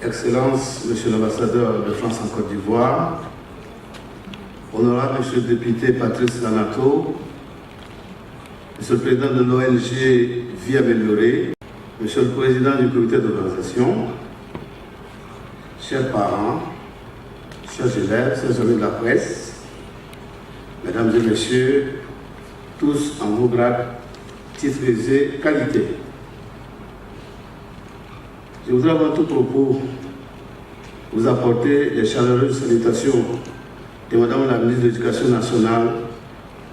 Excellences, Monsieur l'ambassadeur de France en Côte d'Ivoire, Honorable Monsieur le député Patrice Lanato, Monsieur le président de l'ONG Vie Améliorée, Monsieur le président du comité d'organisation, chers parents, chers élèves, chers amis de la presse, Mesdames et Messieurs, tous en vos grades, titres et qualités. Je voudrais avant tout propos vous apporter les chaleureuses salutations de Madame la ministre de l'Éducation nationale,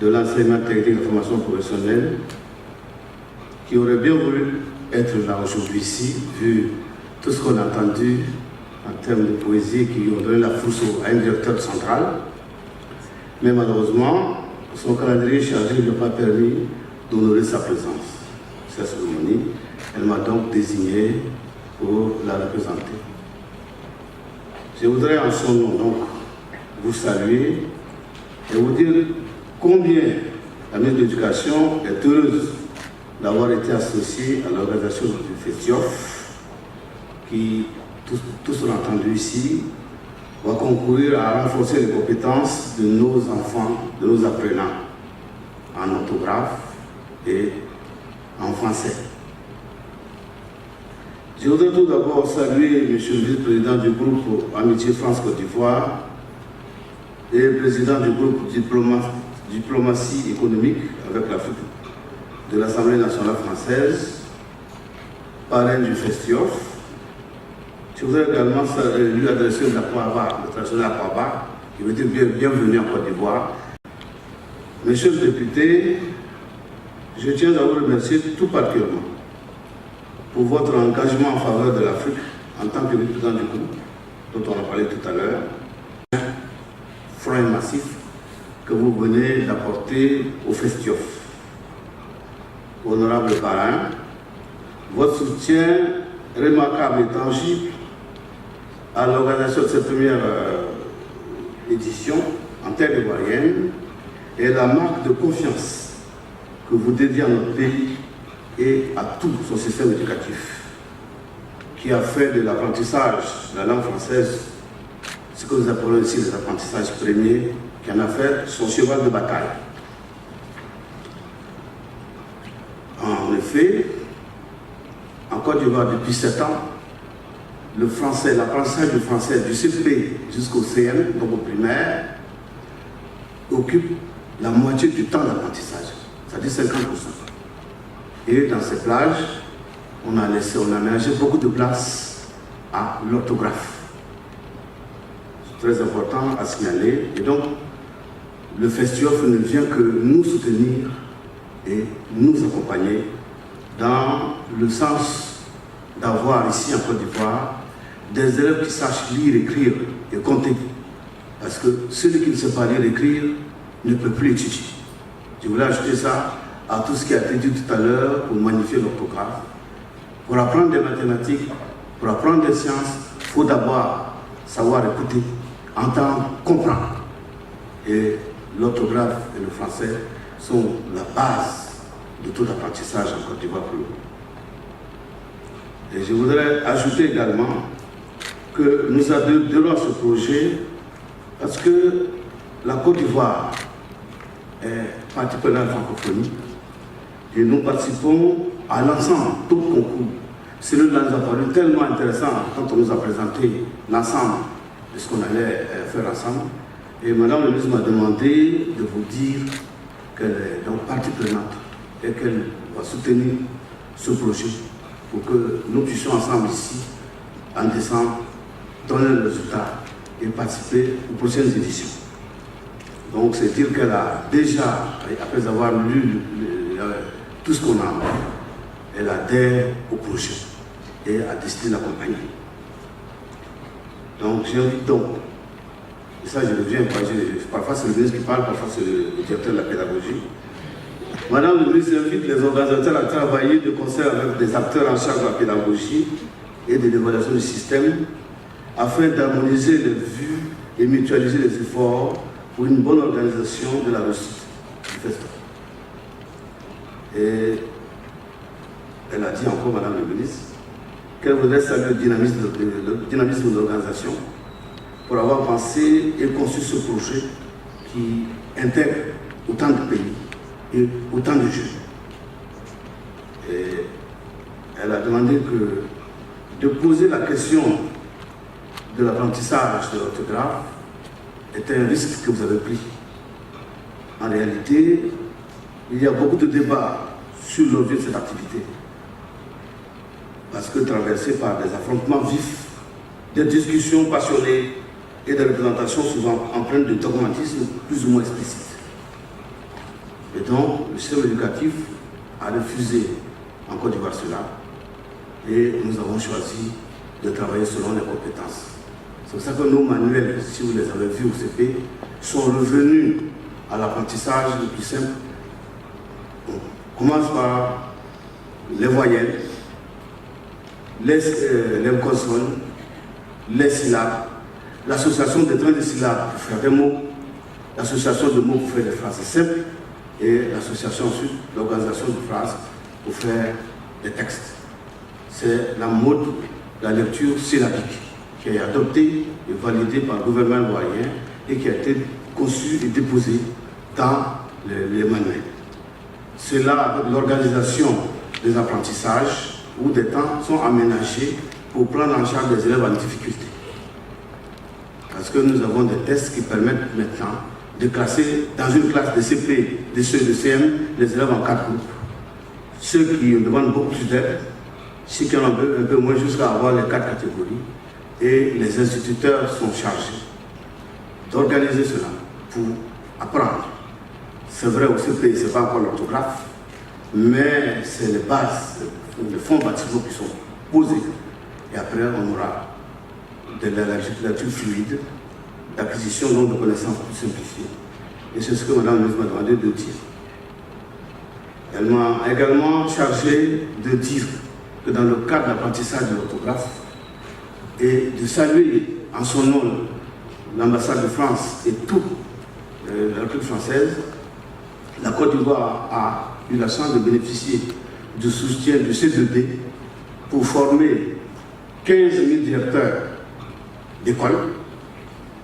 de l'enseignement technique et de la formation professionnelle, qui aurait bien voulu être là aujourd'hui ici, vu tout ce qu'on a entendu en termes de poésie qui ont donné la force à un directeur central. Mais malheureusement, son calendrier chargé ne lui a pas permis d'honorer sa présence. Cette cérémonie, elle m'a donc désigné pour la représenter. Je voudrais en son nom donc vous saluer et vous dire combien la ministre de l'Éducation est heureuse d'avoir été associée à l'organisation du FESTIOF qui, tous l'ont entendu ici, va concourir à renforcer les compétences de nos enfants, de nos apprenants en orthographe et en français. Je voudrais tout d'abord saluer M. le vice-président du groupe Amitié France-Côte d'Ivoire et le président du groupe Diplomatie économique avec l'Afrique de l'Assemblée nationale française, parrain du FESTIOF. Je voudrais également lui adresser le traditionnel Aquaba, qui veut dire bienvenue en Côte d'Ivoire. Monsieur le député, je tiens à vous remercier tout particulièrement pour votre engagement en faveur de l'Afrique en tant que président du groupe, dont on a parlé tout à l'heure, franc et massif que vous venez d'apporter au FESTIOF. Honorable parrain, votre soutien remarquable et tangible à l'organisation de cette première édition en terre ivoirienne est la marque de confiance que vous dédiez à notre pays et à tout son système éducatif, qui a fait de l'apprentissage de la langue française ce que nous appelons ici les apprentissages premiers, qui en a fait son cheval de bataille. En effet, en Côte d'Ivoire, depuis 7 ans, le français, l'apprentissage du français du CP jusqu'au CM, donc au primaire, occupe la moitié du temps d'apprentissage, c'est-à-dire 50%. Et dans ces plages, on a aménagé beaucoup de place à l'orthographe. C'est très important à signaler. Et donc, le FESTIOF ne vient que nous soutenir et nous accompagner dans le sens d'avoir ici en Côte d'Ivoire des élèves qui sachent lire, écrire et compter. Parce que celui qui ne sait pas lire et écrire ne peut plus étudier. Je voulais ajouter ça à tout ce qui a été dit tout à l'heure pour magnifier l'orthographe. Pour apprendre des mathématiques, pour apprendre des sciences, il faut d'abord savoir écouter, entendre, comprendre. Et l'orthographe et le français sont la base de tout apprentissage en Côte d'Ivoire pour nous. Et je voudrais ajouter également que nous adhérons à ce projet parce que la Côte d'Ivoire est partie prenante de la francophonie et nous participons à l'ensemble, tout le concours. C'est nous a paru tellement intéressant quand on nous a présenté l'ensemble de ce qu'on allait faire ensemble. Et Madame le ministre m'a demandé de vous dire qu'elle est donc partie prenante et qu'elle va soutenir ce projet pour que nous puissions ensemble ici, en décembre, donner le résultat et participer aux prochaines éditions. Donc c'est dire qu'elle a déjà, après avoir lu tout ce qu'on a, elle adhère au projet et a décidé d'accompagner. Donc j'invite donc, et ça je reviens, parfois c'est le ministre qui parle, parfois c'est le directeur de la pédagogie. Madame le ministre invite les organisateurs à travailler de concert avec des acteurs en charge de la pédagogie et de l'évaluation du système afin d'harmoniser les vues et mutualiser les efforts pour une bonne organisation de la réussite du festival. Et elle a dit encore, Madame le ministre, qu'elle voudrait saluer le dynamisme de l'organisation pour avoir pensé et conçu ce projet qui intègre autant de pays et autant de jeunes. Et elle a demandé de poser la question de l'apprentissage de l'orthographe est un risque que vous avez pris. En réalité, il y a beaucoup de débats sur l'objet de cette activité. Parce que traversée par des affrontements vifs, des discussions passionnées et des représentations souvent empreintes de dogmatisme plus ou moins explicite. Et donc, le système éducatif a refusé en Côte d'Ivoire cela et nous avons choisi de travailler selon les compétences. C'est pour ça que nos manuels, si vous les avez vus au CP, sont revenus à l'apprentissage le plus simple. On commence par les voyelles, les consonnes, les syllabes, l'association des trains de syllabes pour faire des mots, l'association de mots pour faire des phrases simples et l'association ensuite, l'organisation de phrases pour faire des textes. C'est la mode de la lecture syllabique qui est adoptée et validée par le gouvernement ivoirien et qui a été conçue et déposée dans les manuels. C'est là l'organisation des apprentissages où des temps sont aménagés pour prendre en charge les élèves en difficulté. Parce que nous avons des tests qui permettent maintenant de classer dans une classe de CP, de CE, de CM, les élèves en 4 groupes. Ceux qui demandent beaucoup plus d'aide, ceux qui en ont un peu moins jusqu'à avoir les 4 catégories. Et les instituteurs sont chargés d'organiser cela pour apprendre. C'est vrai au CP, ce n'est pas encore l'orthographe, mais c'est les bases, les fonds bâtiments qui sont posés. Et après, on aura de la législature fluide, d'acquisition de connaissances plus simplifiées. Et c'est ce que Mme m'a demandé de dire. Elle m'a également chargé de dire que dans le cadre de l'apprentissage de l'orthographe, et de saluer en son nom l'ambassade de France et toute la République française, la Côte d'Ivoire a eu la chance de bénéficier du soutien du C2D pour former 15 000 directeurs d'école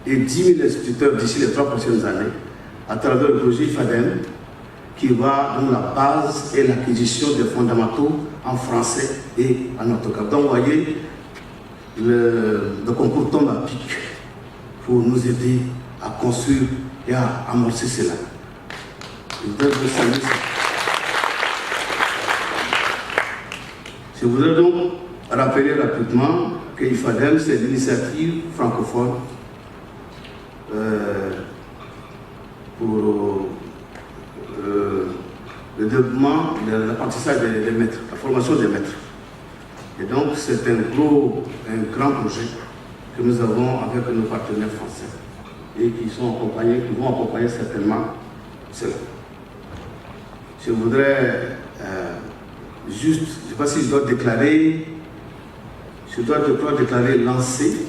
et 10 000 instituteurs d'ici les 3 prochaines années à travers le projet IFADEM qui va dans la base et l'acquisition des fondamentaux en français et en orthographe. Donc vous voyez, le concours tombe à pic pour nous aider à construire et à amorcer cela. Je voudrais vous saluer ça. Je voudrais donc rappeler rapidement que IFADEM, c'est l'initiative francophone pour le développement de l'apprentissage des maîtres, la formation des maîtres. Et donc, c'est un grand projet que nous avons avec nos partenaires français et qui vont accompagner certainement cela. Je voudrais juste, je ne sais pas si je dois déclarer lancer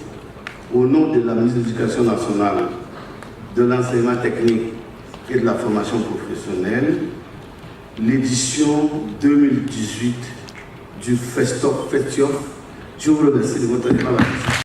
au nom de la ministre de l'Éducation nationale, de l'enseignement technique et de la formation professionnelle, l'édition 2018 du FESTOF. Je vous remercie de votre attention.